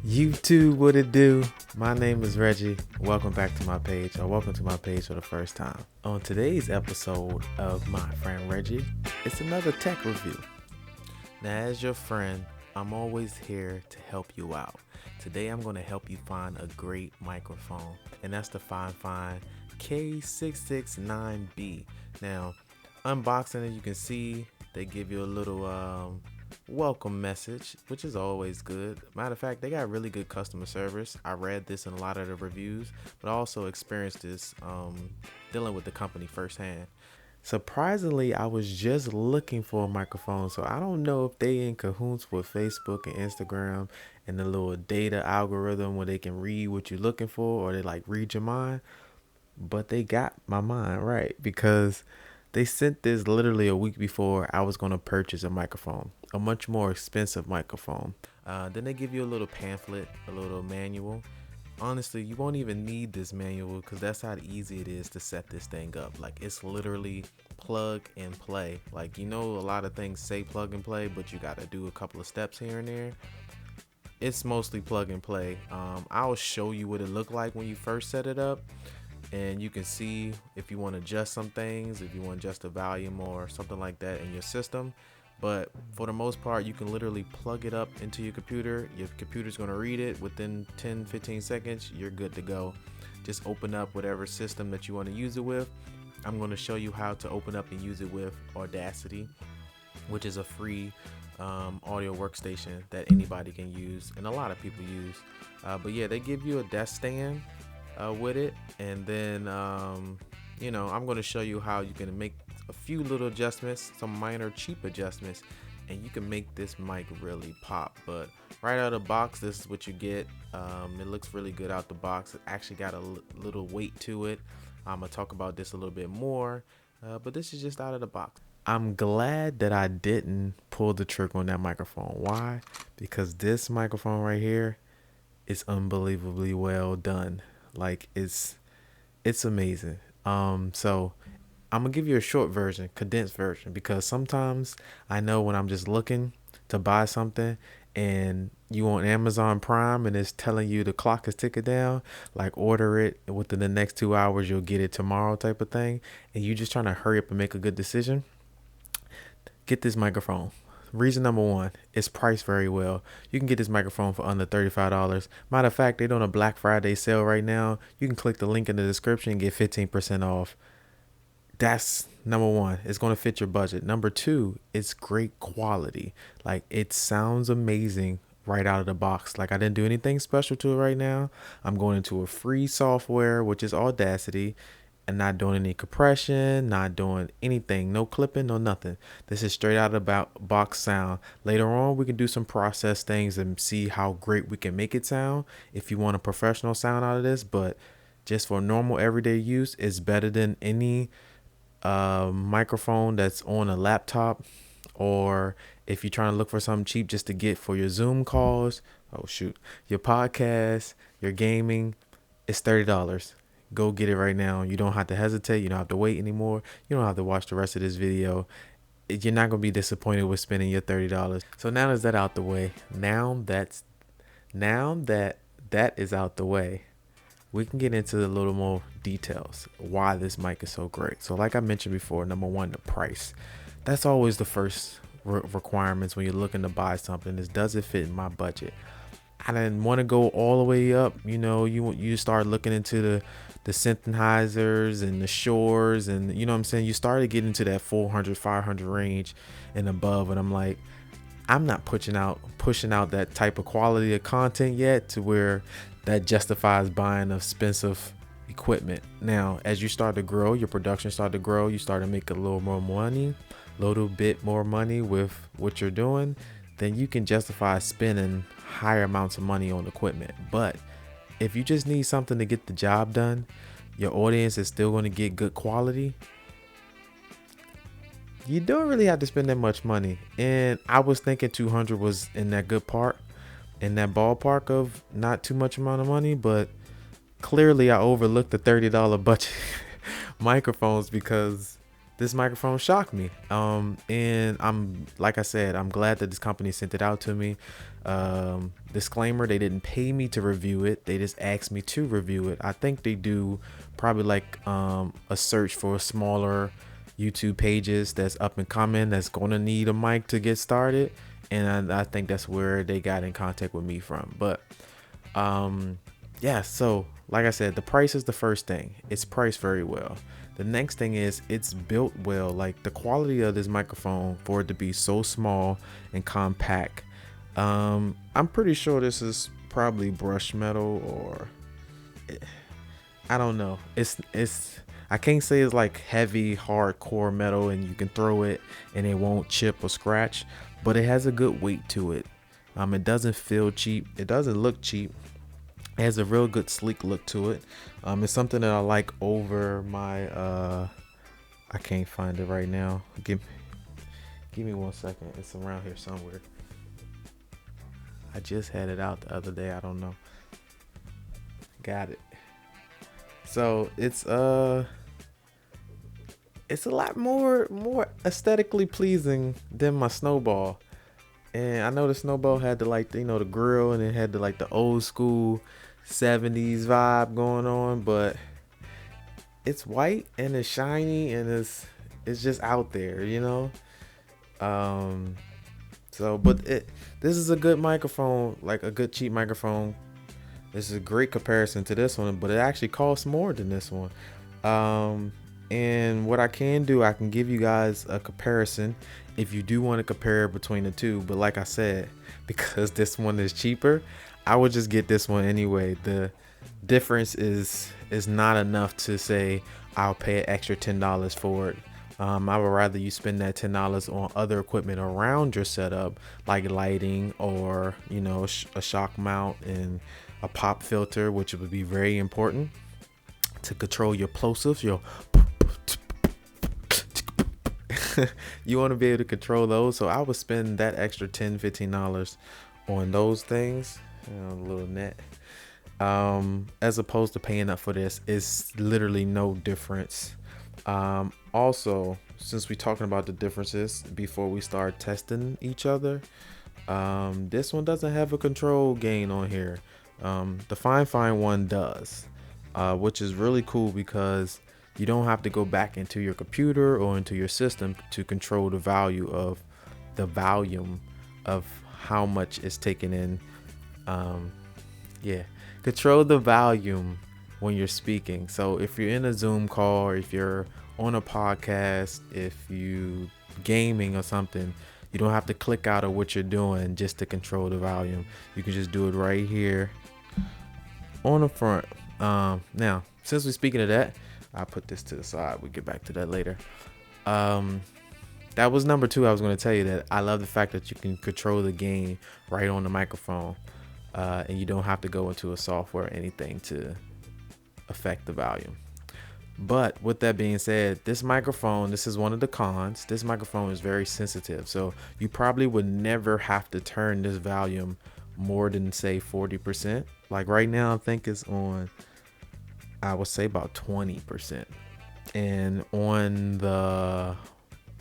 YouTube, what it do? My name is Reggie. Welcome back to my page, or welcome to my page for the first time. On today's episode of My Friend Reggie, it's another tech review. Now, as your friend, I'm always here to help you out. Today, I'm going to help you find a great microphone, and that's the FIFINE K669B. Now, unboxing it, you can see they give you a little welcome message, which is always good. Matter of fact, they got really good customer service. I read this in a lot of the reviews, but I also experienced this dealing with the company firsthand. Surprisingly, I was just looking for a microphone, so I don't know if they in cahoots with Facebook and Instagram and the little data algorithm where they can read what you're looking for, or they like read your mind. But they got my mind right, because they sent this literally a week before I was going to purchase a microphone, a much more expensive microphone. Then they give you a little pamphlet, a little manual. Honestly, you won't even need this manual because that's how easy it is to set this thing up. Like, it's literally plug and play. Like, you know, a lot of things say plug and play, but you got to do a couple of steps here and there. It's mostly plug and play. I'll show you what it looked like when you first set it up. And you can see if you want to adjust some things, if you want to adjust the volume or something like that in your system. But for the most part, you can literally plug it up into your computer. Your computer's going to read it within 10-15 seconds. You're good to go. Just open up whatever system that you want to use it with. I'm going to show you how to open up and use it with Audacity, which is a free audio workstation that anybody can use and a lot of people use. But yeah, they give you a desk stand with it, and then I'm going to show you how you can make a few little adjustments, some minor cheap adjustments, and you can make this mic really pop. But right out of the box, this is what you get. It looks really good out the box. It actually got a little weight to it. I'm gonna talk about this a little bit more, but this is just out of the box. I'm glad that I didn't pull the trigger on that microphone. Why? Because this microphone right here is unbelievably well done. Like, it's amazing. So I'm gonna give you a short version, condensed version, because sometimes I know when I'm just looking to buy something and you on Amazon Prime and it's telling you the clock is ticking down, like order it within the next 2 hours, you'll get it tomorrow type of thing, and you just trying to hurry up and make a good decision. Get this microphone. Reason number one, it's priced very well. You can get this microphone for under $35. Matter of fact, they're doing a Black Friday sale right now. You can click the link in the description and get 15% off. That's number one. It's going to fit your budget. Number two, it's great quality. Like, it sounds amazing right out of the box. Like, I didn't do anything special to it right now. I'm going into a free software, which is Audacity, and not doing any compression, not doing anything, no clipping, no nothing. This is straight out of the box sound. Later on, we can do some process things and see how great we can make it sound if you want a professional sound out of this. But just for normal everyday use, it's better than any microphone that's on a laptop, or if you're trying to look for something cheap just to get for your Zoom calls, your podcast, your gaming, it's $30. Go get it right now. You don't have to hesitate. You don't have to wait anymore. You don't have to watch the rest of this video. You're not going to be disappointed with spending your $30. So now is that out the way. Now that is out the way, we can get into a little more details why this mic is so great. So like I mentioned before, number one, the price. That's always the first requirements when you're looking to buy something, is does it fit in my budget? I didn't want to go all the way up. You start looking into the Sennheisers and the Shores, and you know what I'm saying, you started getting into that 400, 500 range and above, and I'm like, I'm not pushing out that type of quality of content yet to where that justifies buying expensive equipment. Now, as you start to grow, your production start to grow, you start to make a little bit more money with what you're doing, then you can justify spending higher amounts of money on equipment. But if you just need something to get the job done, your audience is still going to get good quality, you don't really have to spend that much money. And I was thinking 200 was in that ballpark of not too much amount of money, but clearly I overlooked the $30 budget microphones, because this microphone shocked me. And I'm, like I said, I'm glad that this company sent it out to me. Disclaimer, they didn't pay me to review it. They just asked me to review it. I think they do probably like a search for smaller YouTube pages that's up and coming, that's going to need a mic to get started. And I think that's where they got in contact with me from. But yeah, so like I said, the price is the first thing. It's priced very well. The next thing is it's built well. Like the quality of this microphone, for it to be so small and compact, I'm pretty sure this is probably brushed metal, or I don't know. It's I can't say it's like heavy hardcore metal and you can throw it and it won't chip or scratch, but it has a good weight to it. It doesn't feel cheap. It doesn't look cheap. It has a real good sleek look to it. It's something that I like over my I can't find it right now. Give me 1 second. It's around here somewhere. I just had it out the other day. I don't know. Got it. So it's a lot more aesthetically pleasing than my Snowball. And I know the Snowball had the, like, you know, the grill, and it had the, like, the old school 70s vibe going on, but it's white and it's shiny and it's just out there, you know. So but this is a good microphone, like a good cheap microphone. This is a great comparison to this one, but it actually costs more than this one. And what I can do, I can give you guys a comparison if you do want to compare between the two. But like I said, because this one is cheaper, I would just get this one anyway. The difference is not enough to say I'll pay an extra $10 for it. I would rather you spend that $10 on other equipment around your setup, like lighting, or, you know, a shock mount and a pop filter, which would be very important to control your plosives, your you want to be able to control those. So I would spend that extra $10-15 on those things, you know, a little net, as opposed to paying up for this. It's literally no difference. Also, since we're talking about the differences before we start testing each other, this one doesn't have a control gain on here. The FIFINE one does, which is really cool because you don't have to go back into your computer or into your system to control the volume of how much is taken in. Control the volume when you're speaking. So if you're in a Zoom call, or if you're on a podcast, if you gaming or something, you don't have to click out of what you're doing just to control the volume. You can just do it right here on the front. Now, since we're speaking of that, I'll put this to the side. We'll get back to that later. That was number 2. I was going to tell you that I love the fact that you can control the gain right on the microphone, and you don't have to go into a software or anything to affect the volume. But with that being said, this microphone, this is one of the cons. This microphone is very sensitive, so you probably would never have to turn this volume more than, say, 40%. Like right now, I think it's on, I would say, about 20%. And on the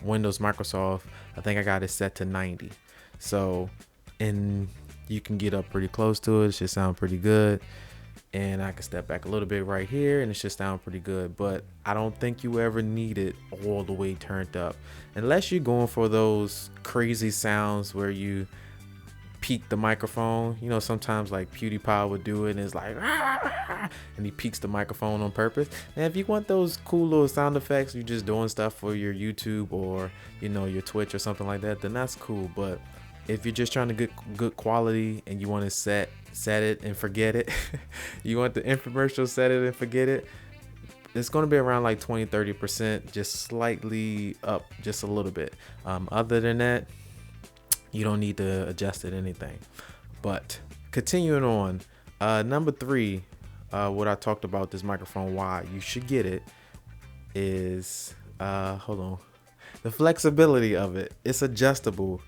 Windows Microsoft, I think I got it set to 90. So, and you can get up pretty close to it. It should sound pretty good. And I can step back a little bit right here and it should sound pretty good. But I don't think you ever need it all the way turned up, unless you're going for those crazy sounds where you peak the microphone. You know, sometimes like PewDiePie would do it and it's like, and he peaks the microphone on purpose. And if you want those cool little sound effects, you're just doing stuff for your YouTube or, you know, your Twitch or something like that, then that's cool. But if you're just trying to get good quality and you want to set it and forget it, you want the infomercial, set it and forget it, it's going to be around like 20-30%, just slightly up just a little bit. Other than that, you don't need to adjust it anything. But continuing on, number 3, what I talked about this microphone, why you should get it, is hold on, the flexibility of it. It's adjustable.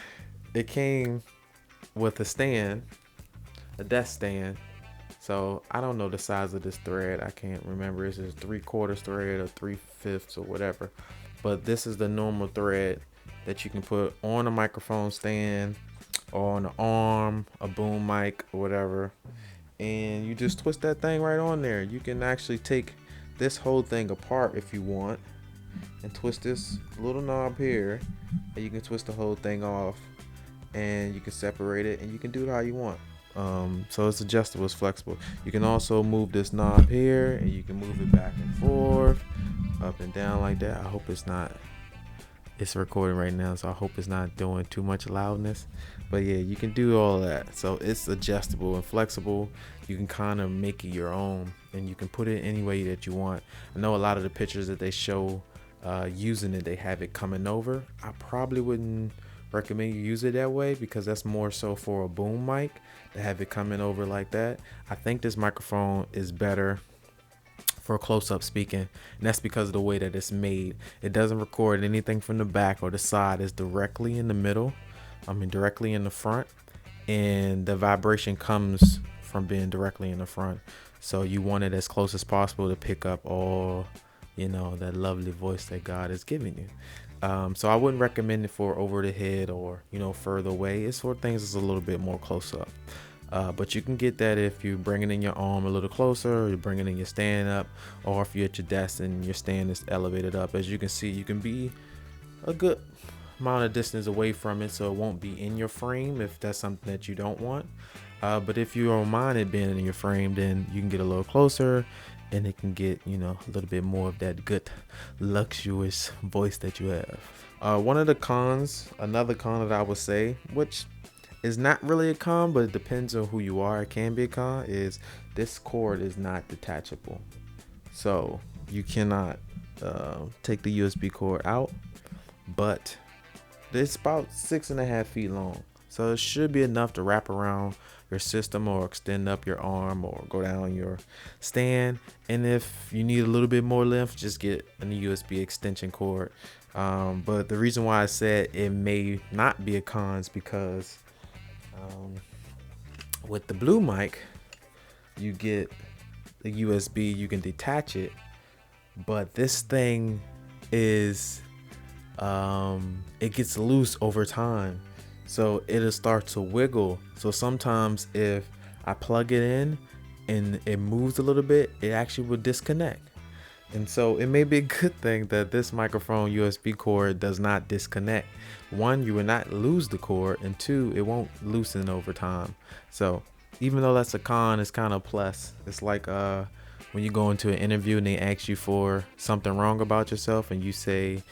It came with a stand, a desk stand. So I don't know the size of this thread. I can't remember. Is it 3/4 thread or 3/5 or whatever. but this is the normal thread that you can put on a microphone stand or on an arm, a boom mic, or whatever. And you just twist that thing right on there. You can actually take this whole thing apart if you want and twist this little knob here, and you can twist the whole thing off, and you can separate it, and you can do it how you want. So it's adjustable, it's flexible. You can also move this knob here, and you can move it back and forth, up and down like that. I hope it's recording right now, so I hope it's not doing too much loudness. But yeah, you can do all that. So it's adjustable and flexible. You can kind of make it your own, and you can put it any way that you want. I know a lot of the pictures that they show using it, they have it coming over. I probably wouldn't recommend you use it that way, because that's more so for a boom mic to have it coming over like that. I think this microphone is better for close-up speaking, and that's because of the way that it's made. It doesn't record anything from the back or the side. It's directly in the middle, directly in the front, and the vibration comes from being directly in the front. So you want it as close as possible to pick up all, that lovely voice that God is giving you. So I wouldn't recommend it for over the head or, further away. It's for things that's a little bit more close up. But you can get that if you bring it in your arm a little closer, or you bring it in your stand up, or if you're at your desk and your stand is elevated up. As you can see, you can be a good amount of distance away from it, so it won't be in your frame if that's something that you don't want. But if you don't mind it being in your frame, then you can get a little closer, and it can get, a little bit more of that good, luxurious voice that you have. Another con that I would say, which is not really a con, but it depends on who you are, it can be a con, is this cord is not detachable. So you cannot take the USB cord out, but it's about 6.5 feet long. So it should be enough to wrap around your system or extend up your arm or go down your stand. And if you need a little bit more length, just get a USB extension cord. But the reason why I said it may not be a con is because with the blue mic, you get the USB, you can detach it, but this thing is it gets loose over time, so it'll start to wiggle. So sometimes if I plug it in and it moves a little bit, it actually will disconnect. And so it may be a good thing that this microphone USB cord does not disconnect. One, you will not lose the cord, and two, it won't loosen over time. So even though that's a con, it's kind of a plus. It's like when you go into an interview and they ask you for something wrong about yourself and you say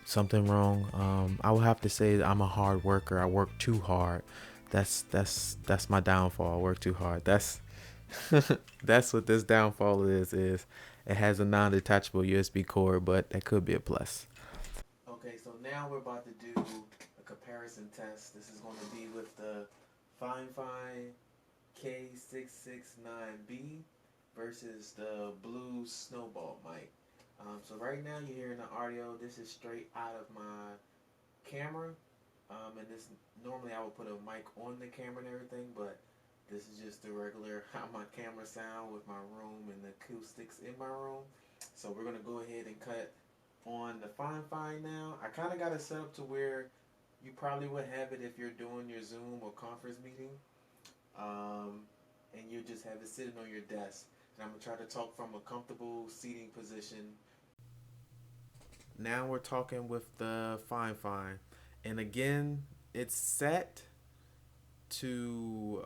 something wrong. I would have to say that I'm a hard worker. I work too hard. That's my downfall. I work too hard. That's that's what this downfall is it has a non-detachable USB cord, but that could be a plus. Okay, so now we're about to do a comparison test. This is going to be with the FIFINE K669B versus the blue snowball mic. So right now you're hearing the audio. This is straight out of my camera. And this normally I would put a mic on the camera and everything, but this is just the regular how my camera sound with my room and the acoustics in my room. So we're gonna go ahead and cut on the FIFINE now. I kind of got it set up to where you probably would have it if you're doing your Zoom or conference meeting, and you just have it sitting on your desk. And I'm gonna try to talk from a comfortable seating position. Now we're talking with the FIFINE, and again, it's set to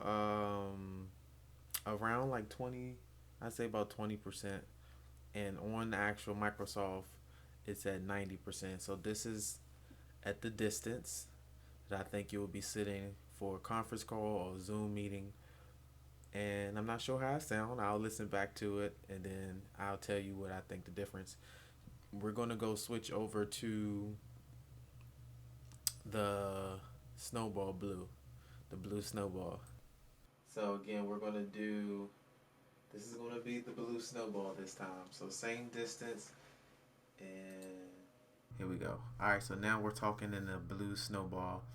around like 20, I'd say about 20%, and on the actual Microsoft it's at 90%. So this is at the distance that I think you will be sitting for a conference call or Zoom meeting, and I'm not sure how I sound. I'll listen back to it and then I'll tell you what I think the difference. We're going to go switch over to the snowball blue, the blue snowball. So again, we're going to do, this is going to be the blue snowball this time. So same distance, and here we go. Alright, so now we're talking in the blue snowball.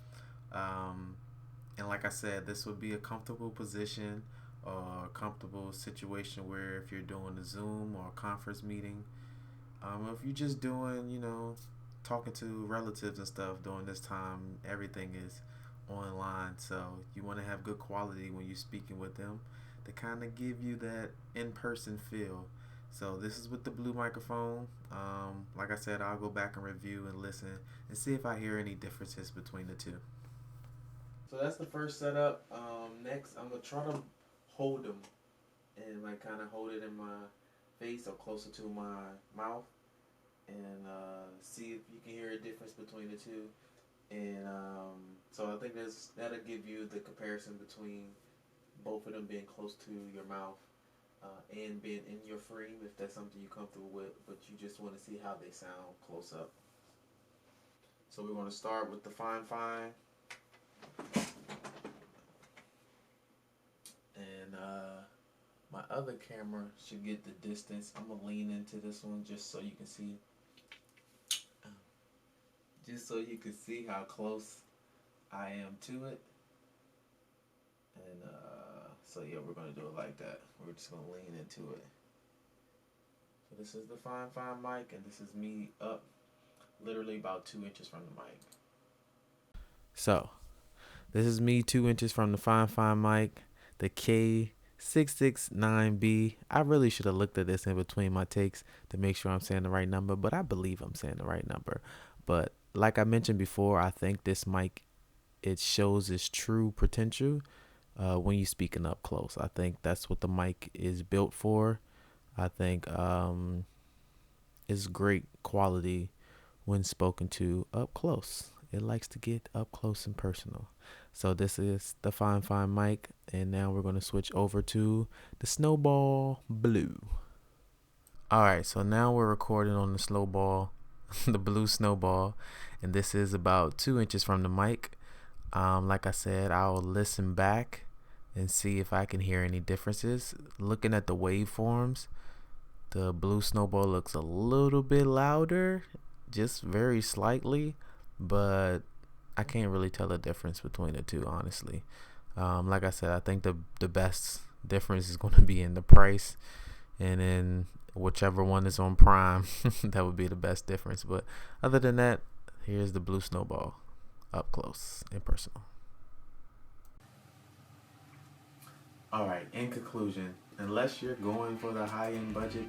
And like I said, this would be a comfortable position or a comfortable situation where if you're doing a Zoom or a conference meeting, if you're just doing, talking to relatives and stuff during this time. Everything is online, so you want to have good quality when you're speaking with them to kind of give you that in-person feel. So this is with the blue microphone. Like I said, I'll go back and review and listen and see if I hear any differences between the two. So that's the first setup. Next, I'm gonna try to hold them and like kind of hold it in my face or closer to my mouth and see if you can hear a difference between the two. And so I think that'll give you the comparison between both of them being close to your mouth and being in your frame if that's something you're comfortable with, but you just want to see how they sound close up. So we're going to start with the FIFINE. And my other camera should get the distance. I'm going to lean into this one just so you can see. Just so you can see how close I am to it. And so yeah, we're going to do it like that. We're just going to lean into it. So this is the FIFINE mic, and this is me up literally about 2 inches from the mic. So this is me 2 inches from the FIFINE mic, the K669B. I really should have looked at this in between my takes to make sure I'm saying the right number, but I believe I'm saying the right number. But like I mentioned before, I think this mic, it shows its true potential when you're speaking up close. I think that's what the mic is built for. I think it's great quality when spoken to up close. It likes to get up close and personal. So this is the FIFINE mic, and now we're going to switch over to the Snowball Blue. All right, so now we're recording on the Snowball, the Blue Snowball, and this is about 2 inches from the mic. Like I said, I'll listen back and see if I can hear any differences. Looking at the waveforms, the Blue Snowball looks a little bit louder, just very slightly, but I can't really tell the difference between the two, honestly. Like I said, I think the best difference is going to be in the price, and then whichever one is on Prime, that would be the best difference. But other than that, here's the Blue Snowball up close and personal. All right, in conclusion, unless you're going for the high-end budget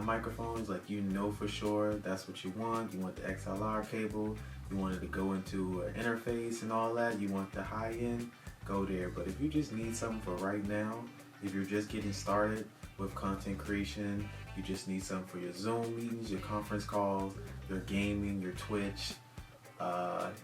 microphones, like you know for sure that's what you want the XLR cable, you wanted to go into an interface and all that, you want the high-end, go there. But if you just need something for right now, if you're just getting started with content creation, you just need something for your Zoom meetings, your conference calls, your gaming, your Twitch,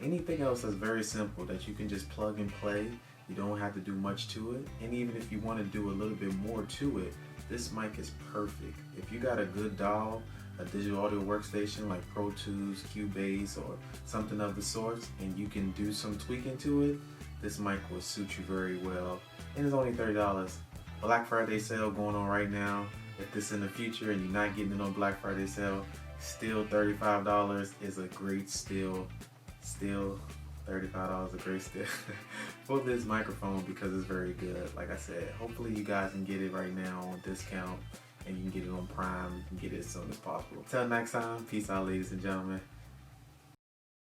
anything else that's very simple that you can just plug and play. You don't have to do much to it. And even if you want to do a little bit more to it, this mic is perfect. If you got a good DAW, a digital audio workstation like Pro Tools, Cubase, or something of the sorts, and you can do some tweaking to it, this mic will suit you very well. And it's only $30. Black Friday sale going on right now. If this in the future and you're not getting it on Black Friday sale, still $35 is a great steal. Still $35 is a great steal for this microphone because it's very good. Like I said, hopefully you guys can get it right now on discount and you can get it on Prime. You can get it as soon as possible. Till next time, peace out, ladies and gentlemen.